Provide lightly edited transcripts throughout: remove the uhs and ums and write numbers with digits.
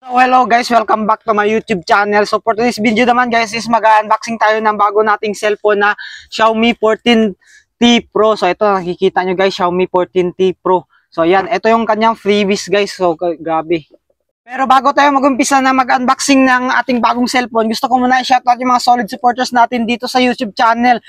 So hello guys, welcome back to my YouTube channel. So for today's video naman guys is mag-unboxing tayo ng bago nating cellphone na Xiaomi 14T Pro. So ito nakikita nyo guys, Xiaomi 14T Pro. So ayan, ito yung kanyang freebies guys. So grabe. Pero bago tayo mag-umpisa na mag-unboxing ng ating bagong cellphone, gusto ko muna i-shoutout yung mga solid supporters natin dito sa YouTube channel.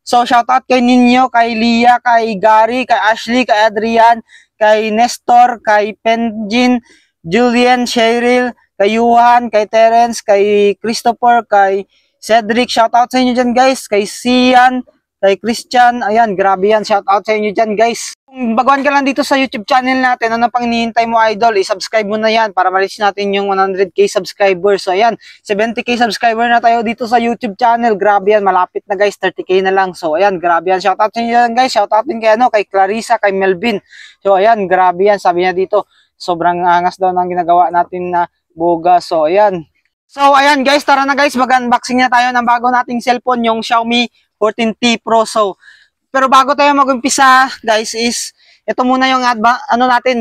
So shoutout kay Ninyo, kay Lia, kay Gary, kay Ashley, kay Adrian, kay Nestor, kay Penjin, Julian, Cheryl, kay Yuhan, kay Terence, kay Christopher, kay Cedric. Shoutout sa inyo dyan guys. Kay Sian, kay Christian. Ayan, grabe yan. Shoutout sa inyo dyan guys. Kung baguhan ka lang dito sa YouTube channel natin, ano pang hinihintay mo idol? I-subscribe mo na yan para ma-reach natin yung 100k subscribers. So ayan, 70k subscriber na tayo dito sa YouTube channel. Grabe yan, malapit na guys, 30k na lang. So ayan, grabe yan. Shoutout sa inyo dyan guys. Shoutout din kay, kay Clarissa, kay Melvin. So ayan, grabe yan. Sabi niya dito, sobrang angas daw ng ginagawa natin na boga. So ayan. So ayan guys, tara na guys, mag-unboxing na tayo ng bago nating cellphone, yung Xiaomi 14T Pro. So pero bago tayo mag-umpisa guys is ito muna yung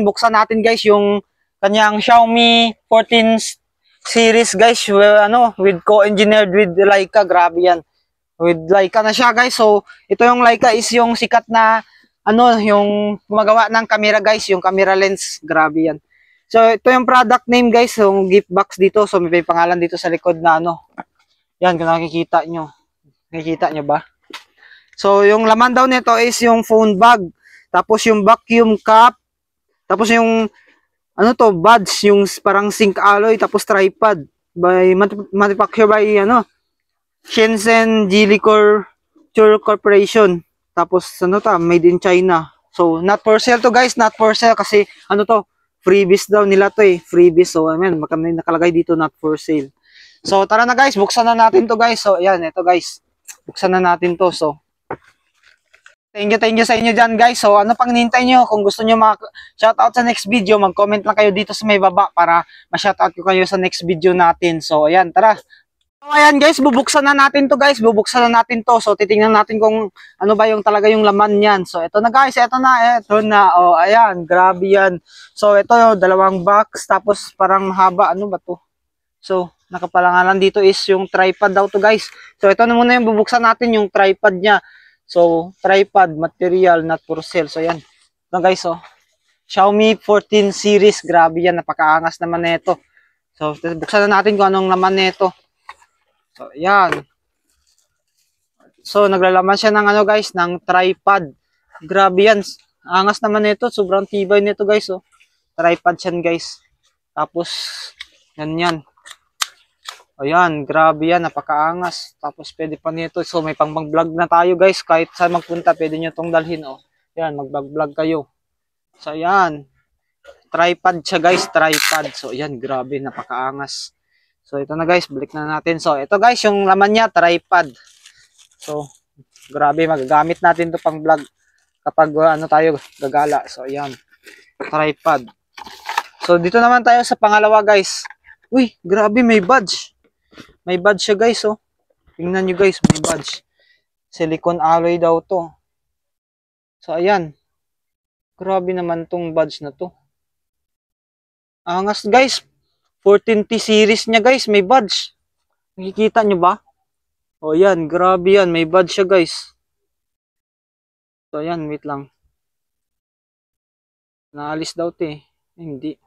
buksan natin guys yung kanyang Xiaomi 14 series guys, with co-engineered with Leica. Grabe yan. With Leica na siya guys. So ito yung Leica is yung sikat na yung gumagawa ng camera guys, yung camera lens. Grabe yan. So ito yung product name guys, yung gift box dito. So may pangalan dito sa likod na yan, kung nakikita nyo. Nakikita nyo ba? So yung laman daw nito is yung phone bag, tapos yung vacuum cup, tapos yung buds, yung parang zinc alloy, tapos tripod by manufactured by Shenzhen Geely Corporation. Tapos made in China. So not for sale to guys, not for sale kasi freebies daw nila to freebies. So amen, nakalagay dito not for sale. So tara na guys, buksan na natin to guys. So ayan, ito guys, buksan na natin to. So thank you sa inyo dyan guys. So ano pang hinihintay nyo? Kung gusto nyo shoutout sa next video, mag-comment lang kayo dito sa may baba para ma-shoutout ko kayo sa next video natin. So ayan, tara. So ayan guys, bubuksan na natin to guys. Bubuksan na natin to. So titingnan natin kung ano ba yung talaga yung laman niyan. So ito na guys, ito na. Oh, ayan, grabe yan. So ito yung dalawang box, tapos parang mahaba. Ano ba to? So nakapalangalan dito is yung tripod daw to guys. So ito na muna yung bubuksan natin, yung tripod niya. So tripod material not for sale. So yan. Ito guys, Xiaomi 14 series. Grabe yan, napakaangas naman nito. So buksan na natin kung anong laman nito. So, yan. So, naglalaman siya ng guys, ng tripod. Grabe yan. Angas naman nito. Sobrang tibay nito guys, Tripod yan guys. Tapos, yan. Ayan, grabe yan. Napakaangas. Tapos, pwede pa nito. So, may pang-vlog na tayo guys. Kahit saan magpunta, pwede nyo itong dalhin, Yan, mag-vlog kayo. So, ayan. Tripod siya guys, tripod. So, ayan, grabe. Napakaangas. So, ito na guys, balik na natin. So, ito guys, yung laman niya, tripod. So, grabe, magagamit natin to pang vlog kapag tayo gagala. So, ayan, tripod. So, dito naman tayo sa pangalawa guys. Uy, grabe, may badge. May badge siya guys, Tingnan nyo guys, may badge. Silicone alloy daw to. So, ayan. Grabe naman tong badge na to. Angas guys. 14T series niya guys, may badge. Nakikita nyo ba? O yan, grabe yan, may badge siya guys. So yan, wait lang. Naalis daw hindi.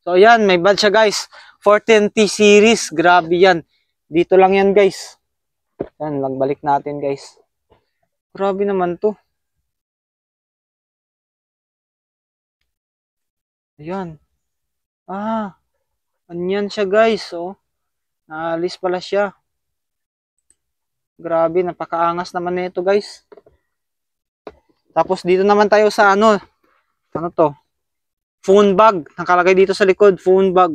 So yan, may badge siya guys. 14T series, grabe yan. Dito lang yan guys. Yan, magbalik natin guys. Grabe naman to. Ayan. Anyan siya guys, naalis pala siya. Grabe, napakaangas naman nito guys. Tapos dito naman tayo sa phone bag. Nakalagay dito sa likod, phone bag.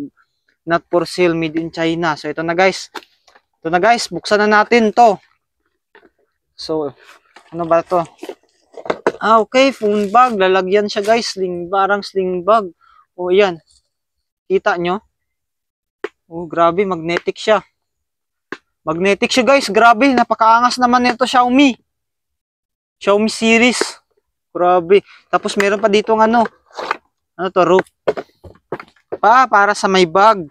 Not for sale, made in China. So ito na guys. Ito na guys, buksan na natin to. So, ano ba to? Okay, phone bag. Lalagyan siya guys, parang sling bag. O yan. Kita nyo? Oh, grabe, magnetic siya. Magnetic siya guys, grabe, napakaangas naman nito Xiaomi. Xiaomi series. Grabe. Tapos meron pa dito rope. Para sa may bag.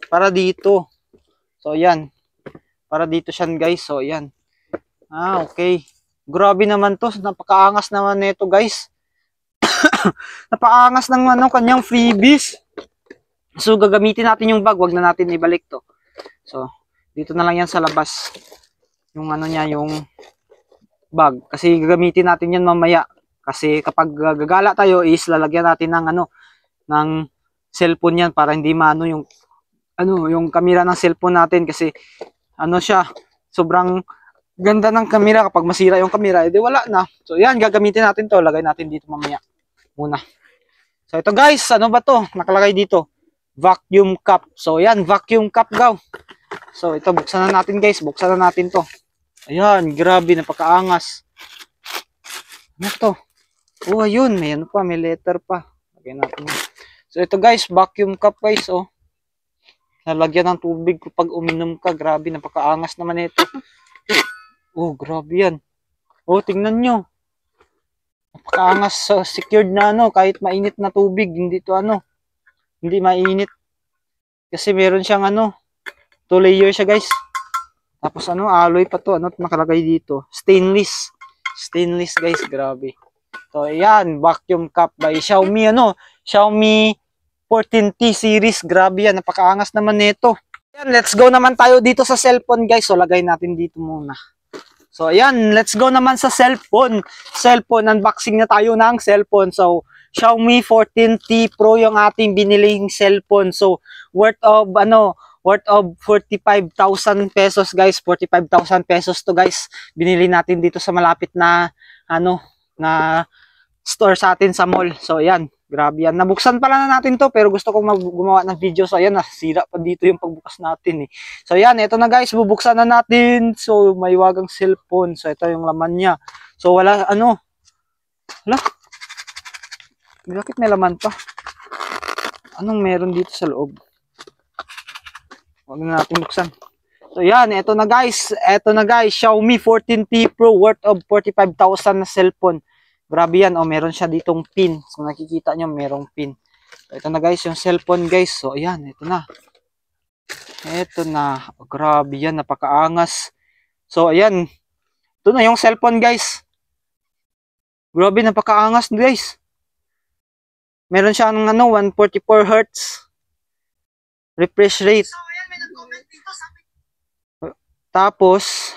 para dito. So, ayan. Para dito siya, guys. So, ayan. Okay. Grabe naman to. Napakaangas naman nito, guys. Napakaangas ng kanyang freebies. So, gagamitin natin yung bag. Wag na natin ibalik to. So, dito na lang yan sa labas. Yung niya, yung bag. Kasi gagamitin natin yan mamaya. Kasi kapag gagala tayo is lalagyan natin ng ng cellphone yan para hindi maano yung camera ng cellphone natin kasi siya, sobrang ganda ng camera. Kapag masira yung camera, edi wala na. So yan, gagamitin natin to. Lagay natin dito mamaya muna. So ito guys, ano ba to? Nakalagay dito, vacuum cup. So yan, vacuum cup daw. So ito, buksan na natin guys. Buksan na natin to. Ayan, grabe, napakaangas. Ano to? Oh, ayun, may pa, may letter pa. Lagyan natin. So ito guys, vacuum cup guys, oh. Lalagyan ng tubig kapag uminom ka. Grabe, napakaangas naman ito. Oh, grabe yan. Oh, tingnan nyo. Napakaangas, secured na kahit mainit na tubig, hindi to hindi mainit. Kasi meron siyang 2 layer siya guys. Tapos alloy pa to, nakalagay dito. Stainless. Stainless guys, grabe. So, ayan, vacuum cup by Xiaomi, Xiaomi 14T series. Grabe yan, napakaangas naman nito. Ayan, let's go naman tayo dito sa cellphone, guys. So, lagay natin dito muna. So, ayan, let's go naman sa cellphone. Cellphone, unboxing na tayo ng cellphone. So, Xiaomi 14T Pro yung ating biniling cellphone. So, worth of 45,000 pesos, guys. 45,000 pesos to, guys. Binili natin dito sa malapit na na store sa atin sa mall. So, ayan. Grabe yan. Nabuksan pala na natin to, pero gusto kong gumawa ng video. So, ayan, nasira pa dito yung pagbukas natin eh. So, ayan. Ito na guys, bubuksan na natin. So, may wagang cellphone. So, ito yung laman niya. So, wala, wala. Bakit may laman pa? Anong meron dito sa loob? Huwag na natin buksan. So, yan. Ito na guys. Ito na guys. Xiaomi 14T Pro worth of 45,000 na cellphone. Grabe yan. Meron siya ditong pin. So, nakikita nyo, merong pin. So, ito na guys, yung cellphone guys. So, ayan. Ito na. Ito na. Grabe yan. Napakaangas. So, ayan. Ito na yung cellphone guys. Grabe, napakaangas guys. Meron siya ng 144 Hz refresh rate. Tapos,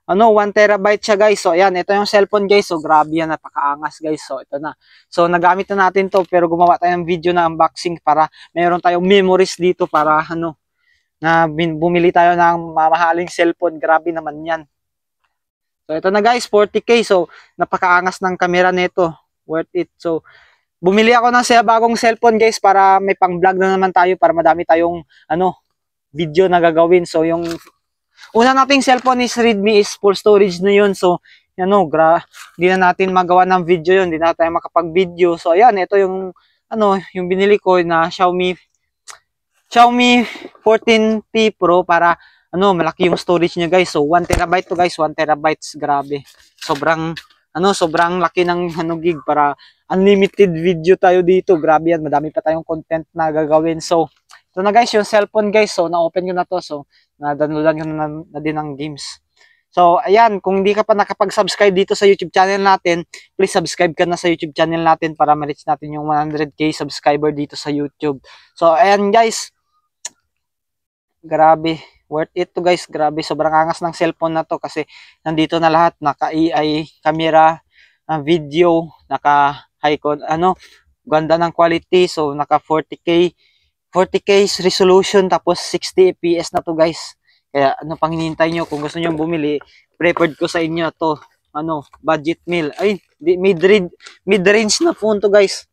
1 terabyte siya guys. So, ayan, ito yung cellphone guys. So, grabe yan, napakaangas guys. So, ito na. So, nagamit na natin to, pero gumawa tayo ng video na unboxing para mayroon tayong memories dito para na bumili tayo ng mamahaling cellphone. Grabe naman yan. So, ito na guys, 40K. So, napakaangas ng camera nito. Worth it. So, bumili ako ng bagong cellphone guys para may pang-vlog na naman tayo, para madami tayong video na gagawin. So, yung una nating cellphone is Redmi, is full storage na yun. So, hindi na natin magawa ng video yun. Hindi na tayo makapag-video. So, ayan, ito yung, yung binili ko na Xiaomi 14T Pro para, malaki yung storage niya guys. So, 1 terabyte to guys. 1 terabytes, grabe. Sobrang laki ng gig para unlimited video tayo dito. Grabe yan. Madami pa tayong content na gagawin. So, ito na guys, yung cellphone guys. So, na-open ko na to. So, na-downloadan ko na din ng games. So, ayan, kung hindi ka pa nakapag-subscribe dito sa YouTube channel natin, please subscribe ka na sa YouTube channel natin para ma-reach natin yung 100k subscriber dito sa YouTube. So, ayan guys. Grabe. Worth it to guys. Grabe. Sobrang angas ng cellphone na to kasi nandito na lahat. Naka-AI camera, video, naka-high, ganda ng quality. So, naka 40K resolution, tapos 60 fps na to guys. Kaya pang hinihintay nyo? Kung gusto nyo bumili, prepared ko sa inyo to. Budget meal. Ay, mid-range na phone to guys.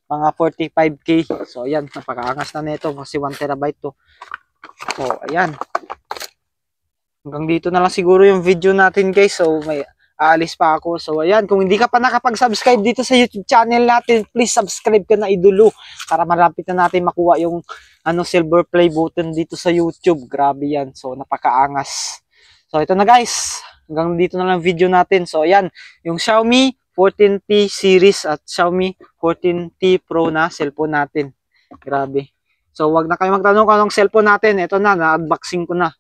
Mga 45K. So, ayan, napakaangas na nito kasi 1 terabyte to. So, ayan. Hanggang dito na lang siguro yung video natin guys. So, may aalis pa ako. So, ayan. Kung hindi ka pa nakapag-subscribe dito sa YouTube channel natin, please subscribe ka na idolo para marapit na natin makuha yung silver play button dito sa YouTube. Grabe yan. So, napakaangas. So, ito na guys. Hanggang dito na lang video natin. So, ayan. Yung Xiaomi 14T series at Xiaomi 14T Pro na cellphone natin. Grabe. So, wag na kayo magtanong kung anong cellphone natin. Ito na, na-unboxing ko na.